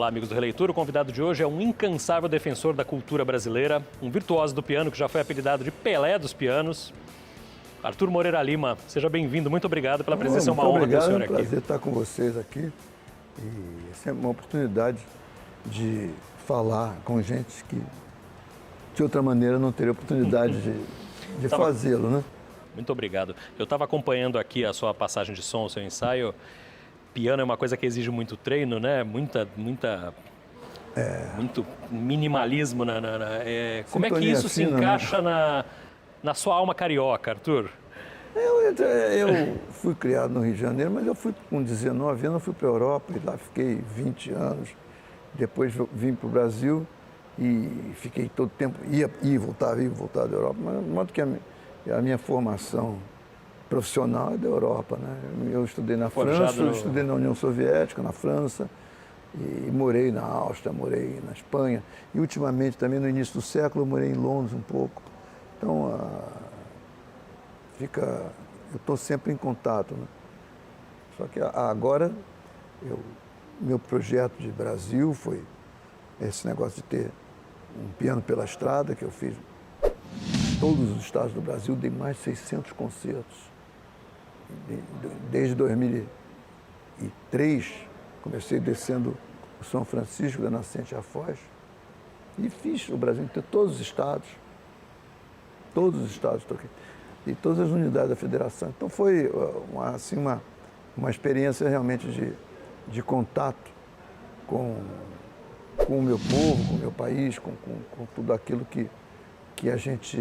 Olá, amigos do Releitura. O convidado de hoje é um incansável defensor da cultura brasileira, um virtuoso do piano que já foi apelidado de Pelé dos pianos. Arthur Moreira Lima, seja bem-vindo. Muito obrigado pela presença. É uma honra ter o senhor aqui. É um prazer estar com vocês aqui. E é uma oportunidade de falar com gente que, de outra maneira, não teria oportunidade de fazê-lo, né? Muito obrigado. Eu estava acompanhando aqui a sua passagem de som, o seu ensaio. Piano é uma coisa que exige muito treino, né? Muito minimalismo. Como é que isso se encaixa na sua alma carioca, Arthur? Eu fui criado no Rio de Janeiro, mas eu fui com 19 anos, eu fui para a Europa e lá fiquei 20 anos. Depois vim para o Brasil e fiquei todo o tempo, ia e voltava da Europa, mas de modo que a minha formação profissional é da Europa, né? Eu estudei na França, eu estudei na União Soviética, na França, e morei na Áustria, morei na Espanha. E ultimamente, também no início do século, eu morei em Londres um pouco. Então, eu estou sempre em contato, né? Só que agora, meu projeto de Brasil foi esse negócio de ter um piano pela estrada, que eu fiz em todos os estados do Brasil, dei mais de 600 concertos. Desde 2003, comecei descendo o São Francisco da Nascente à Foz e fiz o Brasil inteiro, todos os estados toquei, e todas as unidades da federação. Então foi uma experiência realmente de contato com o meu povo, com o meu país, com tudo aquilo que a gente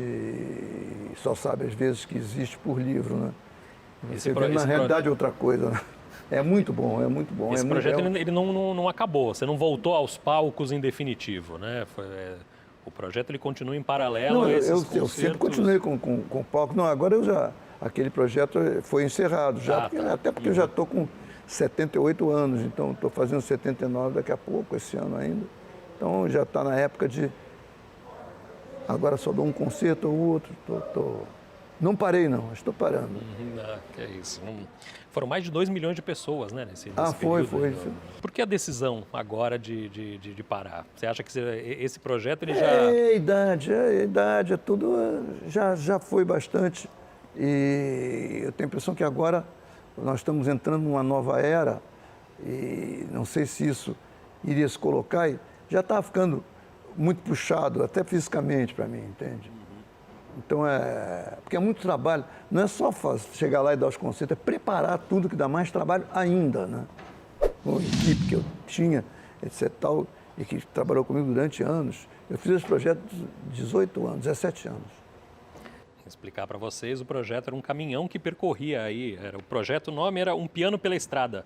só sabe às vezes que existe por livro, né? Você vê, na realidade, é outra coisa, né? É muito bom, é muito bom. Esse projeto ele não acabou, você não voltou aos palcos em definitivo, né? O projeto ele continua em paralelo a esses concertos. Eu sempre continuei com o palco. Não, agora aquele projeto foi encerrado já, até porque eu já estou com 78 anos, então estou fazendo 79 daqui a pouco, esse ano ainda. Então já está na época de... Agora só dou um concerto ou outro, Não parei, não. Estou parando. Que é isso. Foram mais de 2 milhões de pessoas, né, nesse foi. período. Por que a decisão agora de parar? Você acha que esse projeto ele já... É idade, é tudo... Já foi bastante. E eu tenho a impressão que agora nós estamos entrando numa nova era e não sei se isso iria se colocar. E já está ficando muito puxado, até fisicamente para mim, entende? Então, porque é muito trabalho, não é só chegar lá e dar os concertos, é preparar tudo que dá mais trabalho ainda, né? Com a equipe que eu tinha, etc. Tal, e que trabalhou comigo durante anos. Eu fiz esse projeto de 18 anos, 17 anos. Vou explicar para vocês, o projeto era um caminhão que percorria aí, o nome era Um Piano pela Estrada.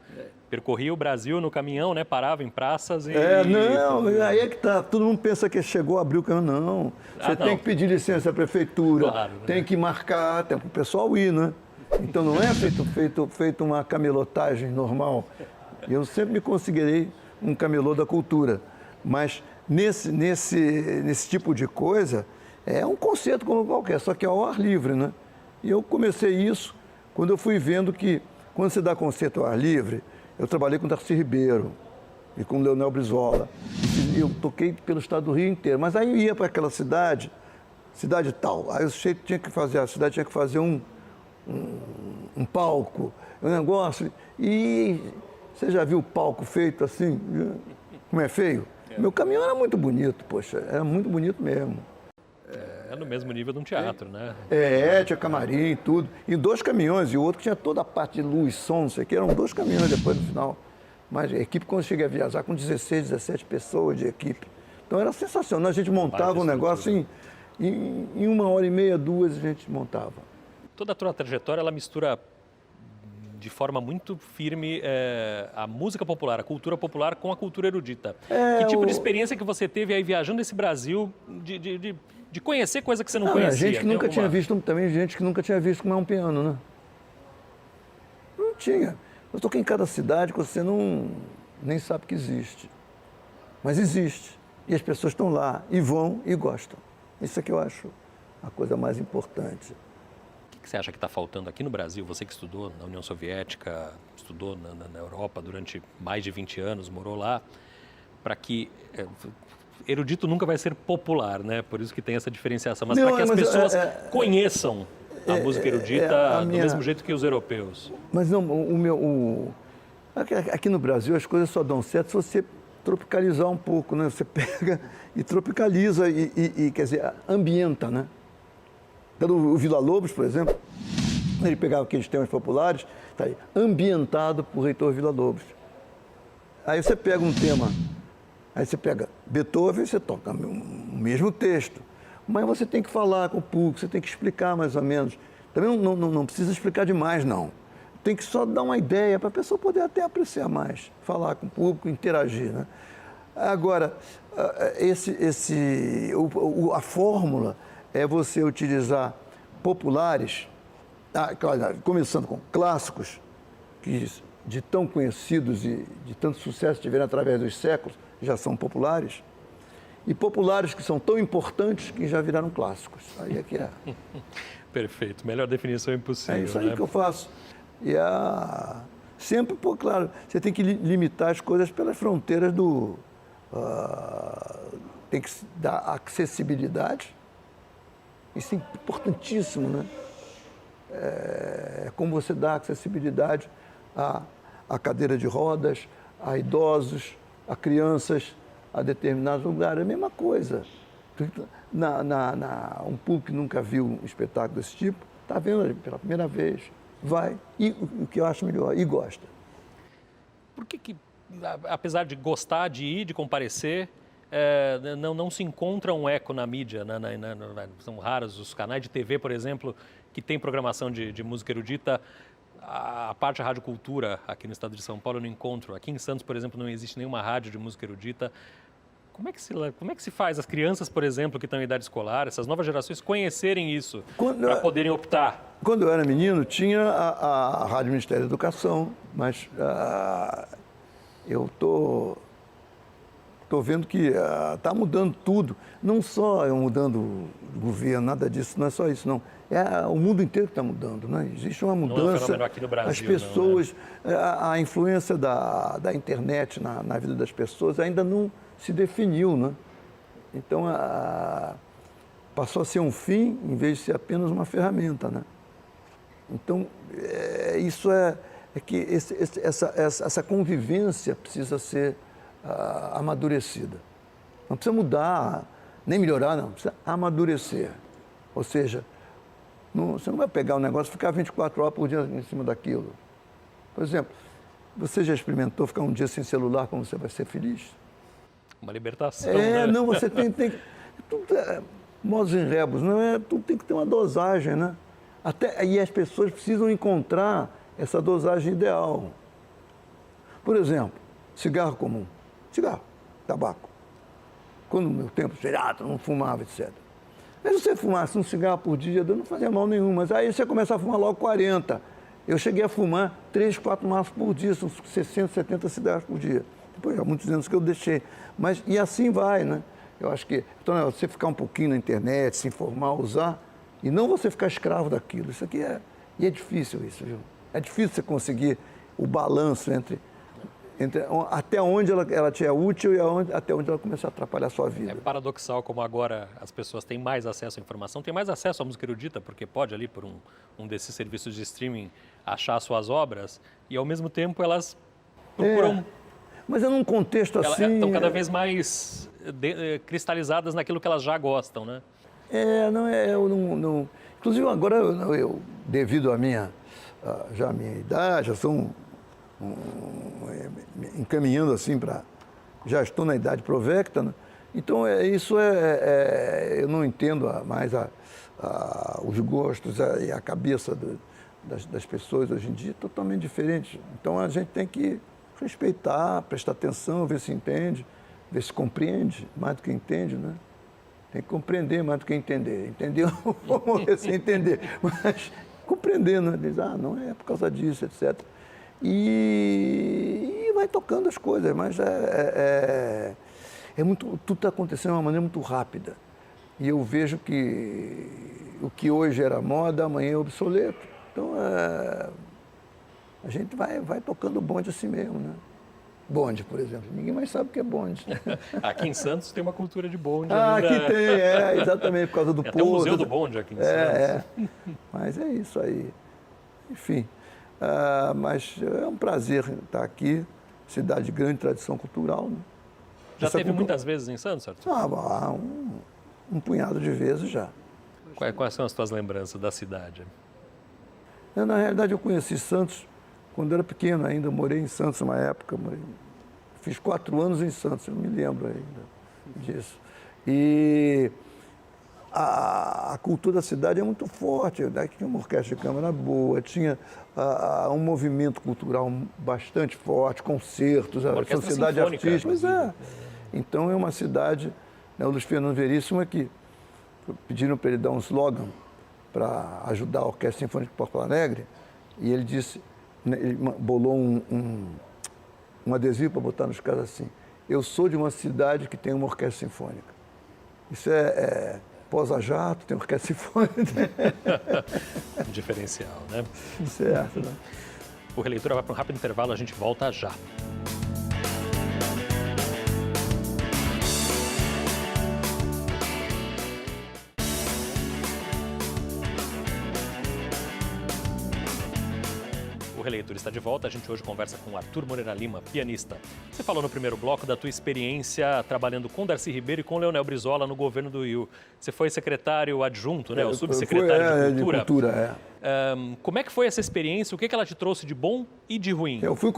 Percorria o Brasil no caminhão, né? Parava em praças e... aí é que tá, todo mundo pensa que chegou, abriu o caminhão, não. Você tem que pedir licença à prefeitura, claro, tem que marcar, tem para o pessoal ir, né? Então não é feito uma camelotagem normal. Eu sempre me considerei um camelô da cultura, mas nesse tipo de coisa, é um concerto como qualquer, só que é ao ar livre, né? E eu comecei isso quando eu fui vendo que, quando você dá concerto ao ar livre, eu trabalhei com Darcy Ribeiro e com Leonel Brizola. E eu toquei pelo estado do Rio inteiro, mas aí eu ia para aquela cidade tal, aí a cidade tinha que fazer um palco, um negócio, e você já viu o palco feito assim, como é feio? Meu caminhão era muito bonito, poxa, era muito bonito mesmo. É no mesmo nível de um teatro, né? Tinha camarim, tudo. E 2 caminhões, e o outro tinha toda a parte de luz, som, não sei o que, eram 2 caminhões depois no final. Mas a equipe, quando cheguei a viajar, com 16, 17 pessoas de equipe. Então era sensacional, a gente montava um negócio em 1h30, 2 a gente montava. Toda a tua trajetória, ela mistura de forma muito firme a música popular, a cultura popular com a cultura erudita. Que tipo de experiência que você teve aí viajando esse Brasil de conhecer coisa que você não conhecia? Gente que nunca tinha visto, também gente que nunca tinha visto como é um piano, né? Não tinha. Eu toquei em cada cidade que você nem sabe que existe. Mas existe. E as pessoas estão lá, e vão, e gostam. Isso é que eu acho a coisa mais importante. O que você acha que está faltando aqui no Brasil? Você que estudou na União Soviética, estudou na Europa durante mais de 20 anos, morou lá. para que erudito nunca vai ser popular, né? Por isso que tem essa diferenciação, mas Não, para que as mas, pessoas conheçam a música erudita do mesmo jeito que os europeus. Mas não, aqui no Brasil as coisas só dão certo se você tropicalizar um pouco, né? Você pega e tropicaliza e quer dizer, ambienta, né? Então, o Villa-Lobos, por exemplo, ele pegava aqueles temas populares, tá aí, ambientado por Heitor Villa-Lobos. Aí você pega um tema, aí você pega Beethoven, você toca o mesmo texto, mas você tem que falar com o público, você tem que explicar mais ou menos. Também não precisa explicar demais, não. Tem que só dar uma ideia para a pessoa poder até apreciar mais, falar com o público, interagir, né? Agora, a fórmula é você utilizar populares, começando com clássicos, que de tão conhecidos e de tanto sucesso tiveram através dos séculos, já são populares, e populares que são tão importantes que já viraram clássicos. Aí é que é. Perfeito, melhor definição impossível. É isso aí, né? que eu faço. E sempre, pô, claro, você tem que limitar as coisas pelas fronteiras tem que dar acessibilidade. Isso é importantíssimo, né? É como você dá acessibilidade à cadeira de rodas, a idosos, a crianças, a determinados lugares. É a mesma coisa. Um público que nunca viu um espetáculo desse tipo, está vendo ali pela primeira vez, vai, e o que eu acho melhor, e gosta. Por que, apesar de gostar de ir, de comparecer, não se encontra um eco na mídia? São raros os canais de TV, por exemplo, que tem programação de música erudita. A parte da Rádio Cultura, aqui no estado de São Paulo, eu não encontro. Aqui em Santos, por exemplo, não existe nenhuma rádio de música erudita. Como é que se faz as crianças, por exemplo, que estão em idade escolar, essas novas gerações, conhecerem isso para poderem optar? Quando eu era menino, tinha a Rádio Ministério da Educação, mas eu tô vendo que está mudando tudo. Não só mudando o governo, nada disso, não é só isso, não. É o mundo inteiro que está mudando, né? Existe uma mudança. Não é um fenômeno aqui no Brasil, as pessoas, não, né? A influência da internet na vida das pessoas ainda não se definiu, né? Então, passou a ser um fim em vez de ser apenas uma ferramenta, né? Então, isso é que essa convivência precisa ser amadurecida. Não precisa mudar, nem melhorar, não. Precisa amadurecer. Ou seja, você não vai pegar um negócio e ficar 24 horas por dia em cima daquilo. Por exemplo, você já experimentou ficar um dia sem celular, como você vai ser feliz? Uma libertação, né? Não, você tem tudo modos em rebos, tudo tem que ter uma dosagem, né? E as pessoas precisam encontrar essa dosagem ideal. Por exemplo, cigarro comum, tabaco. Quando no meu tempo, não fumava, etc. Mas se você fumasse um cigarro por dia, não fazia mal nenhum, mas aí você começa a fumar logo 40. Eu cheguei a fumar 3, 4 maços por dia, são 60, 70 cigarros por dia. Depois, há muitos anos que eu deixei. E assim vai, né? Eu acho que então, você ficar um pouquinho na internet, se informar, usar, e não você ficar escravo daquilo. Isso aqui é difícil, isso, viu? É difícil você conseguir o balanço entre até onde ela te é útil e até onde ela começa a atrapalhar a sua vida. É paradoxal como agora as pessoas têm mais acesso à informação, têm mais acesso à música erudita, porque pode ali por um desses serviços de streaming achar suas obras, e ao mesmo tempo elas procuram... Mas é num contexto assim... Elas estão cada vez mais cristalizadas naquilo que elas já gostam, né? Eu não... Inclusive agora, eu devido à minha idade, já sou encaminhando assim para... Já estou na idade provecta, né? Então eu não entendo mais os gostos e a cabeça das pessoas hoje em dia, é totalmente diferente. Então a gente tem que respeitar, prestar atenção, ver se entende, ver se compreende mais do que entende, né? Tem que compreender mais do que entender. Entender, vamos morrer sem entender, mas compreender, né? Diz, não é por causa disso, etc. E vai tocando as coisas, mas tudo está acontecendo de uma maneira muito rápida. E eu vejo que o que hoje era moda, amanhã é obsoleto. Então, a gente vai tocando o bonde assim mesmo, né? Bonde, por exemplo. Ninguém mais sabe o que é bonde. Aqui em Santos tem uma cultura de bonde Aqui ainda. tem, exatamente, por causa do Tem até o poço. Museu do Bonde aqui em Santos. Mas é isso aí. Enfim, mas é um prazer estar aqui, cidade de grande tradição cultural. Né? Já teve muitas vezes em Santos, Arthur? Um punhado de vezes já. Quais são as tuas lembranças da cidade? Na realidade, eu conheci Santos quando era pequeno ainda. Eu morei em Santos uma época. Fiz 4 anos em Santos, eu não me lembro ainda disso. E a cultura da cidade é muito forte. Daqui tinha uma orquestra de câmara boa, tinha um movimento cultural bastante forte, concertos, a sociedade artística. Pois é. Então é uma cidade, né, o Luiz Fernando Veríssimo aqui, pediram para ele dar um slogan para ajudar a Orquestra Sinfônica de Porto Alegre, e ele disse, ele bolou um adesivo para botar nos caras assim: eu sou de uma cidade que tem uma orquestra sinfônica. Isso é Poza Jato, tem orquestra sinfônica. Um diferencial, né? Certo, né? O Releitura vai para um rápido intervalo, a gente volta já. O Releitura está de volta. A gente hoje conversa com Arthur Moreira Lima, pianista. Você falou no primeiro bloco da tua experiência trabalhando com Darcy Ribeiro e com Leonel Brizola no governo do Rio. Você foi secretário adjunto, né? O subsecretário de Cultura. Como é que foi essa experiência? O que ela te trouxe de bom e de ruim? Eu fui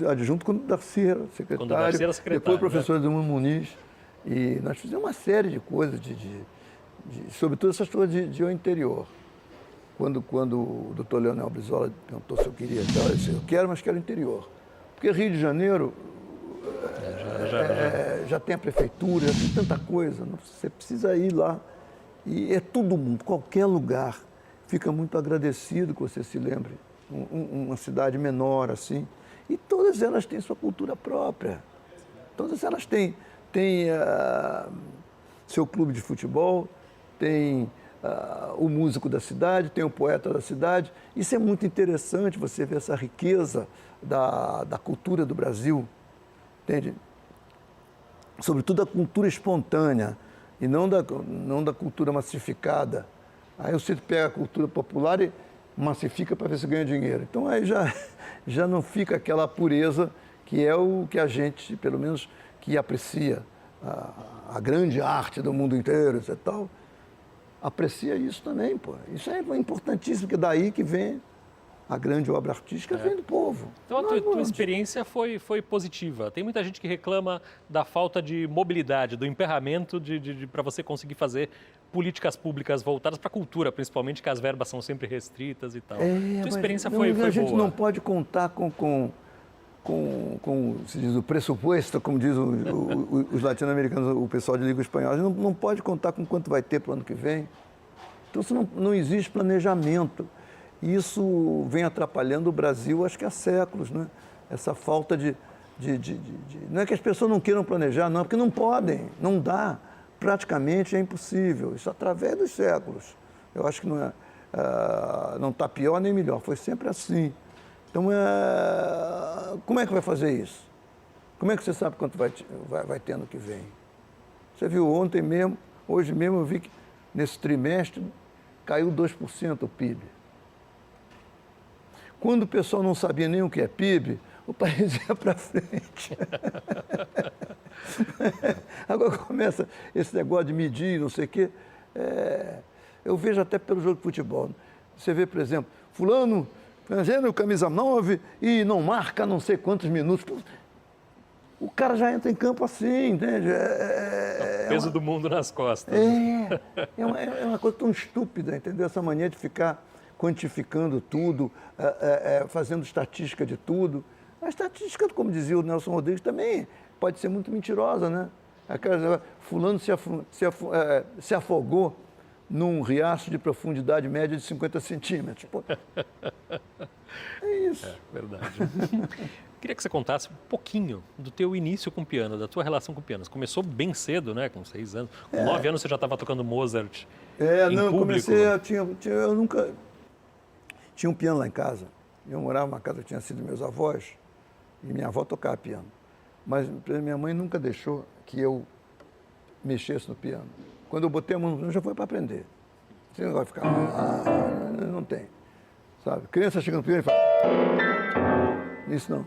adjunto quando o Darcy era secretário. Quando o Darcy era secretário. Depois o professor Edmundo Muniz. E nós fizemos uma série de coisas, sobretudo essas coisas de interior. Quando o doutor Leonel Brizola perguntou se eu queria, eu disse: eu quero, mas quero interior. Porque Rio de Janeiro já tem a prefeitura, já tem tanta coisa, você precisa ir lá. E é todo mundo, qualquer lugar, fica muito agradecido que você se lembre. Uma cidade menor assim. E todas elas têm sua cultura própria. Todas elas têm seu clube de futebol, tem o músico da cidade, tem o poeta da cidade. Isso é muito interessante, você ver essa riqueza da cultura do Brasil, entende? Sobretudo a cultura espontânea e não da cultura massificada. Aí você pega a cultura popular e massifica para ver se ganha dinheiro. Então aí já não fica aquela pureza que é o que a gente, pelo menos, que aprecia a grande arte do mundo inteiro e tal, aprecia isso também, pô. Isso é importantíssimo, porque daí que vem a grande obra artística, vem do povo. Então a tua experiência foi positiva. Tem muita gente que reclama da falta de mobilidade, do emperramento para você conseguir fazer políticas públicas voltadas para a cultura, principalmente, que as verbas são sempre restritas e tal. Tua experiência foi boa. A gente não pode contar com se diz, o pressuposto, como diz os latino-americanos, o pessoal de língua espanhola. A gente não pode contar com quanto vai ter para o ano que vem. Então, não existe planejamento. E isso vem atrapalhando o Brasil, acho que há séculos, né? Essa falta de... Não é que as pessoas não queiram planejar, não, é porque não podem, não dá. Praticamente é impossível. Isso através dos séculos. Eu acho que não está pior nem melhor, foi sempre assim. Então, como é que vai fazer isso? Como é que você sabe quanto vai ter ano que vem? Você viu ontem mesmo, hoje mesmo eu vi que nesse trimestre caiu 2% o PIB. Quando o pessoal não sabia nem o que é PIB, o país ia para frente. Agora começa esse negócio de medir, não sei o quê. Eu vejo até pelo jogo de futebol. Você vê, por exemplo, fulano fazendo camisa 9 e não marca não sei quantos minutos. O cara já entra em campo assim, entende? O peso do mundo nas costas. É uma coisa tão estúpida, entendeu? Essa mania de ficar quantificando tudo, fazendo estatística de tudo. A estatística, como dizia o Nelson Rodrigues, também pode ser muito mentirosa, né? Fulano se afogou num riacho de profundidade média de 50 centímetros. Pô, é isso. Verdade. Queria que você contasse um pouquinho do teu início com o piano, da tua relação com o piano. Você começou bem cedo, né? Com 6 anos. Com 9 anos você já estava tocando Mozart em público. Comecei, eu nunca... Tinha um piano lá em casa. Eu morava numa casa que tinha sido meus avós. E minha avó tocava piano. Mas minha mãe nunca deixou que eu mexesse no piano. Quando eu botei a mão no piano, já foi para aprender. Esse negócio de ficar... não tem. Sabe? Criança chega no piano e fala... Isso não.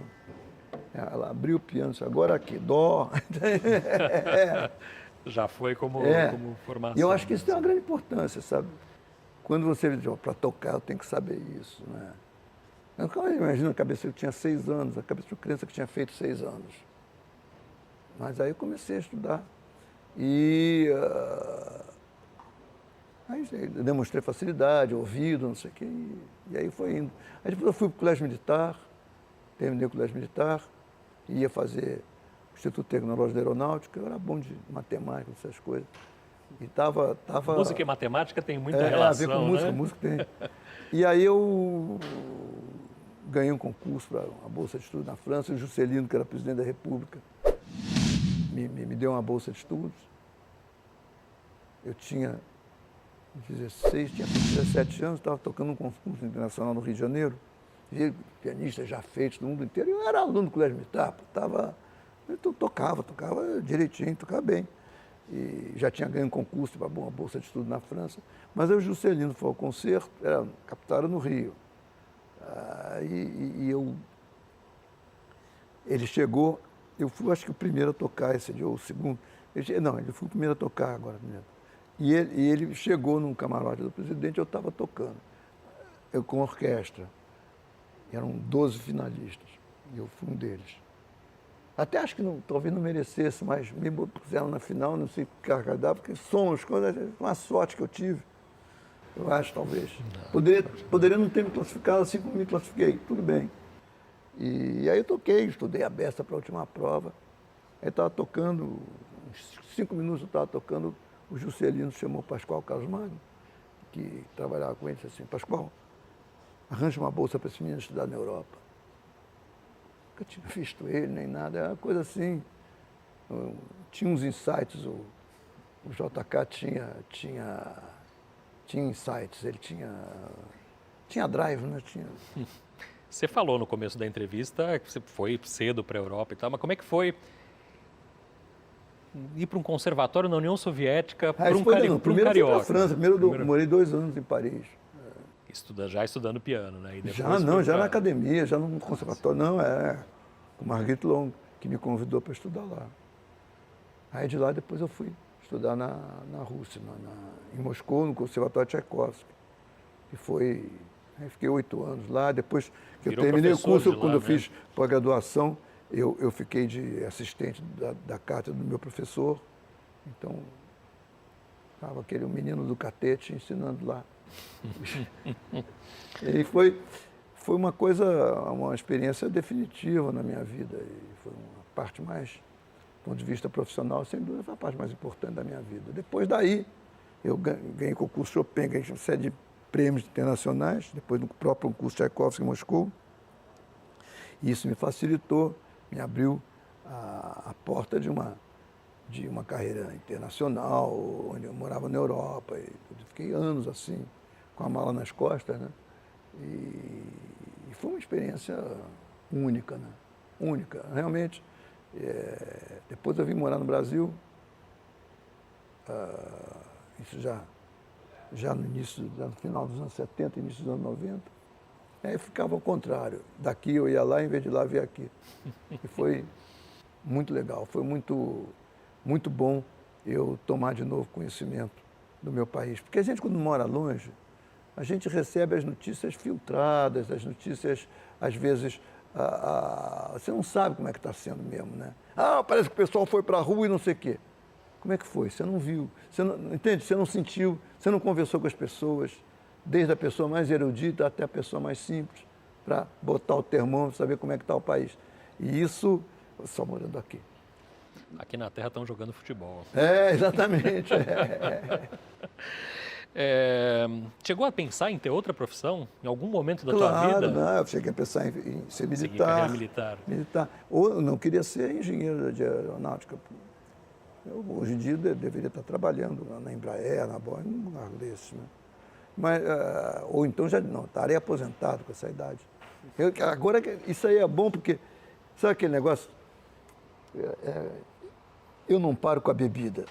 Ela abriu o piano, disse, agora aqui, dó. Já foi como formação. E eu acho que isso tem uma grande importância, sabe? Quando você diz, para tocar, eu tenho que saber isso, né? Eu imagino a cabeça que eu tinha 6 anos, a cabeça de uma criança que tinha feito 6 anos. Mas aí eu comecei a estudar. E aí eu demonstrei facilidade, ouvido, não sei o quê, e aí foi indo. Aí depois eu fui para o colégio militar, terminei o colégio militar, ia fazer o Instituto Tecnológico da Aeronáutica, eu era bom de matemática, essas coisas. E tava... Música e matemática tem muita relação, a ver com música, né? música tem. E aí eu ganhei um concurso para uma bolsa de estudo na França, o Juscelino, que era presidente da República, me deu uma bolsa de estudos. Eu tinha 16, tinha 17 anos, estava tocando um concurso internacional no Rio de Janeiro, vi pianistas já feitos do mundo inteiro, eu era aluno do colégio militar, eu tocava direitinho, tocava bem. E já tinha ganho um concurso para uma bolsa de estudo na França, mas aí o Juscelino foi ao concerto, captaram no Rio. Ele chegou, eu fui acho que o primeiro a tocar esse dia, ou o segundo. Ele foi o primeiro a tocar agora. E ele chegou num camarote do presidente, eu estava tocando, eu com orquestra. Eram 12 finalistas, e eu fui um deles. Até acho que talvez não merecesse, mas me puseram na final, não sei o que carregar, porque somos coisas, uma sorte que eu tive. Eu acho, talvez. Poderia não ter me classificado assim como me classifiquei, tudo bem. E aí eu toquei, estudei a beça para a última prova. Aí estava tocando, uns 5 minutos eu estava tocando, o Juscelino chamou o Pascoal Carlos Magno, que trabalhava com ele, disse assim, Pascoal, arranja uma bolsa para esse menino estudar na Europa. Nunca tinha visto ele, nem nada, era uma coisa assim. Tinha uns insights, o JK tinha insights, ele tinha drive, né? Você falou no começo da entrevista que você foi cedo para a Europa e tal, mas como é que foi ir para um conservatório na União Soviética para um carioca? Primeiro fui para a França, morei 2 anos em Paris. Já estudando piano, né? E Já na academia, já no conservatório. Não, com Marguerite Long, que me convidou para estudar lá. Aí de lá depois eu fui estudar na Rússia, em Moscou, no Conservatório Tchaikovsky. Aí fiquei 8 anos lá, depois que eu terminei o curso, quando eu fiz pós-graduação, eu fiquei de assistente da cátedra do meu professor. Então, estava aquele menino do catete ensinando lá. E foi uma experiência definitiva na minha vida. E foi uma parte mais, do ponto de vista profissional, sem dúvida, foi a parte mais importante da minha vida. Depois daí, eu ganhei concurso Chopin, ganhei uma série de prêmios internacionais, depois do próprio concurso Tchaikovsky em Moscou. E isso me facilitou, me abriu a porta de uma carreira internacional, onde eu morava na Europa. E fiquei anos assim, com a mala nas costas, né? E foi uma experiência única, né? Única, realmente. Depois eu vim morar no Brasil, isso já no final dos anos 70, início dos anos 90. Aí ficava ao contrário. Daqui eu ia lá, em vez de lá, eu ia aqui. E foi muito legal, foi muito, muito bom eu tomar de novo conhecimento do meu país. Porque a gente, quando mora longe, a gente recebe as notícias filtradas, as notícias, às vezes, você não sabe como é que está sendo mesmo, né? Parece que o pessoal foi para a rua e não sei o quê. Como é que foi? Você não viu, você não, entende? Você não sentiu, você não conversou com as pessoas, desde a pessoa mais erudita até a pessoa mais simples, para botar o termômetro, saber como é que está o país. E isso, só morando aqui. Aqui na Terra estão jogando futebol. Exatamente. Chegou a pensar em ter outra profissão em algum momento da tua vida? Não, eu cheguei a pensar em ser militar. Militar. Ou eu não queria ser engenheiro de aeronáutica. Hoje em dia deveria estar trabalhando na Embraer, na Boeing, num lugar desse, né? Mas, ou então já não, estarei aposentado com essa idade. Agora, isso aí é bom porque Sabe aquele negócio? Eu não paro com a bebida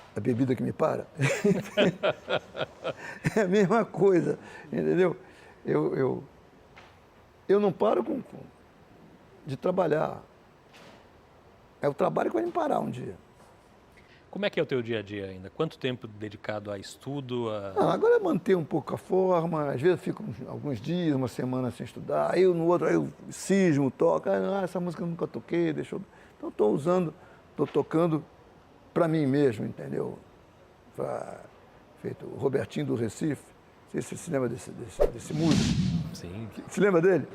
que me para. É a mesma coisa, entendeu? Eu não paro de trabalhar. É o trabalho que vai me parar um dia. Como é que é o teu dia a dia ainda? Quanto tempo dedicado a estudo? Agora é manter um pouco a forma, às vezes eu fico alguns dias, uma semana sem estudar, aí no outro, aí eu cismo, toco, essa música eu nunca toquei, deixa eu... Então estou tocando para mim mesmo, entendeu? Feito o Robertinho do Recife, não sei se você se lembra desse músico. Sim. Se lembra dele?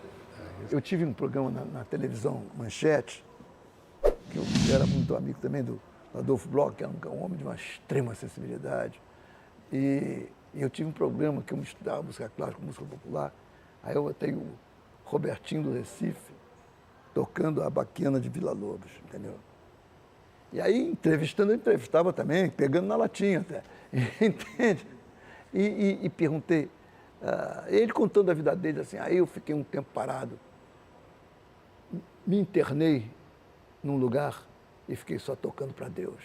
Eu tive um programa na televisão Manchete, que eu era muito amigo também do Adolfo Bloch, que era um homem de uma extrema sensibilidade. E eu tive um programa que eu estudava música clássica, música popular. Aí eu tenho o Robertinho do Recife tocando a Baquiana de Vila Lobos, entendeu? E aí, entrevistando, eu entrevistava também, pegando na latinha até, entende? E perguntei, ele contando a vida dele, assim, aí eu fiquei um tempo parado, me internei num lugar e fiquei só tocando para Deus.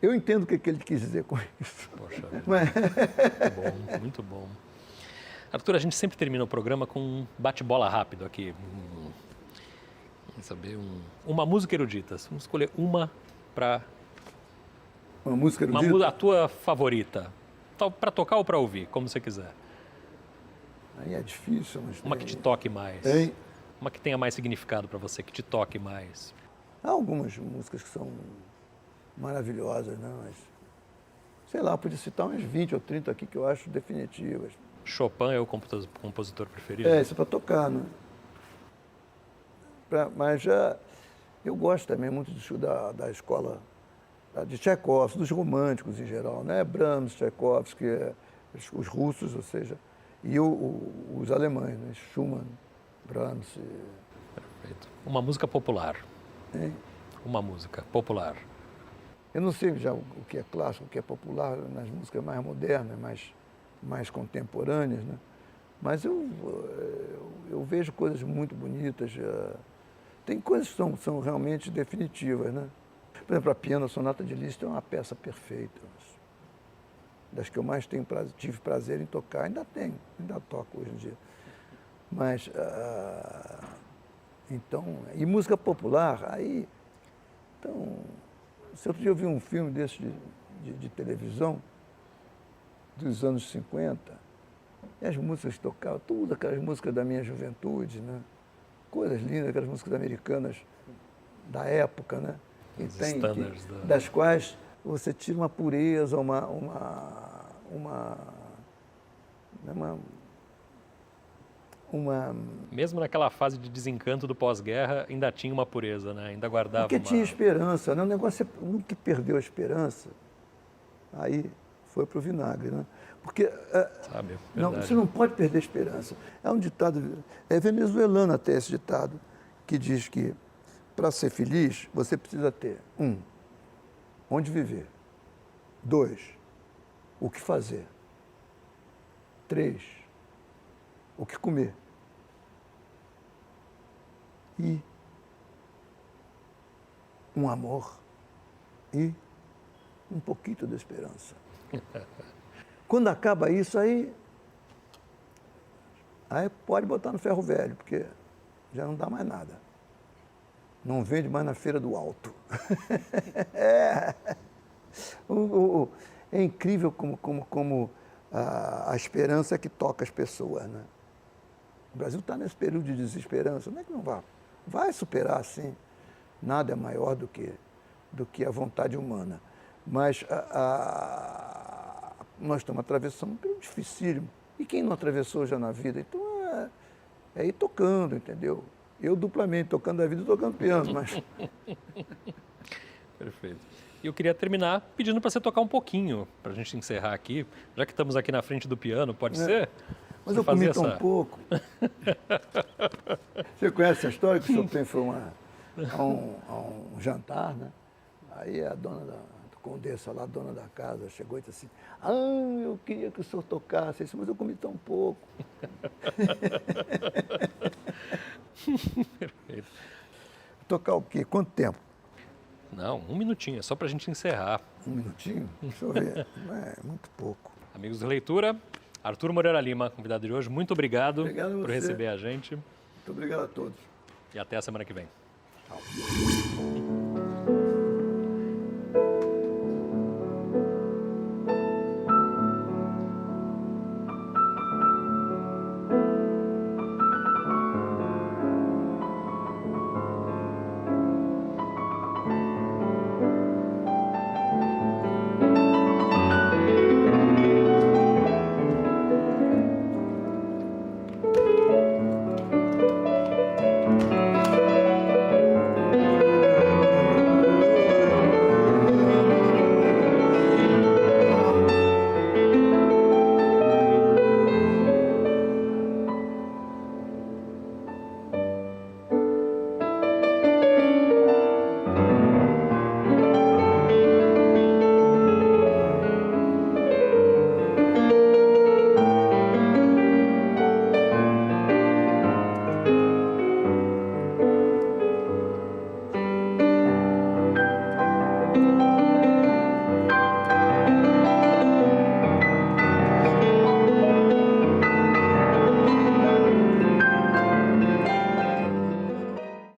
Eu entendo o que ele quis dizer com isso. Poxa, Mas... muito bom, muito bom. Arthur, a gente sempre termina o programa com um bate-bola rápido aqui. Vamos saber uma música erudita. Vamos escolher uma para... Uma música erudita? A tua favorita. Para tocar ou para ouvir, como você quiser. Aí é difícil. Mas uma que te toque mais. Tem. Uma que tenha mais significado para você, que te toque mais. Há algumas músicas que são maravilhosas, né? Mas, sei lá, podia citar umas 20 ou 30 aqui que eu acho definitivas. Chopin é o compositor preferido? Isso é para tocar, né? Mas eu gosto também muito da escola de Tchaikovsky, dos românticos em geral, né? Brahms, Tchaikovsky, os russos, ou seja, e os alemães, né? Schumann, Brahms. Perfeito. Uma música popular. Hein? Uma música popular. Eu não sei já o que é clássico, o que é popular nas músicas mais modernas, mais contemporâneas, né? Mas eu vejo coisas muito bonitas. Tem coisas que são realmente definitivas, né? Por exemplo, a piano, a Sonata de Liszt é uma peça perfeita. Das que eu mais tive prazer em tocar, ainda toco hoje em dia. Mas, então, e música popular, aí, então, se outro dia eu vi um filme desse de televisão, dos anos 50, e as músicas que tocavam, tudo aquelas músicas da minha juventude, né? Coisas lindas, aquelas músicas americanas da época, né? Das quais você tira uma pureza, Mesmo naquela fase de desencanto do pós-guerra, ainda tinha uma pureza, né? Ainda guardava Porque tinha esperança, né? O negócio é nunca perdeu a esperança. Aí foi para o vinagre, né? Porque você não pode perder a esperança. É um ditado, é venezuelano até esse ditado, que diz que para ser feliz você precisa ter, 1, onde viver. 2, o que fazer. 3, o que comer. E um amor e um pouquinho de esperança. Quando acaba isso, aí pode botar no ferro velho, porque já não dá mais nada. Não vende mais na Feira do Alto. É incrível como a esperança é que toca as pessoas, né? O Brasil está nesse período de desesperança. Como é que não vai? Vai superar, sim. Nada é maior do que a vontade humana. Mas nós estamos atravessando um período dificílimo. E quem não atravessou já na vida? Então é ir tocando, entendeu? Eu duplamente, tocando a vida e tocando piano, mas... Perfeito. E eu queria terminar pedindo para você tocar um pouquinho, para a gente encerrar aqui. Já que estamos aqui na frente do piano, pode ser? Mas eu comi tão pouco. Você conhece a história que o Chopin foi a um jantar, né? Aí a dona da condessa lá, a dona da casa, chegou e disse assim, eu queria que o senhor tocasse isso, mas eu comi tão pouco. Perfeito. Tocar o quê? Quanto tempo? Não, um minutinho, é só para a gente encerrar. Um minutinho? Deixa eu ver. É muito pouco. Amigos do Leitura, Arthur Moreira Lima, convidado de hoje, muito obrigado, Obrigado a por você. receber a gente Muito obrigado a todos. e até a semana que vem. Tchau.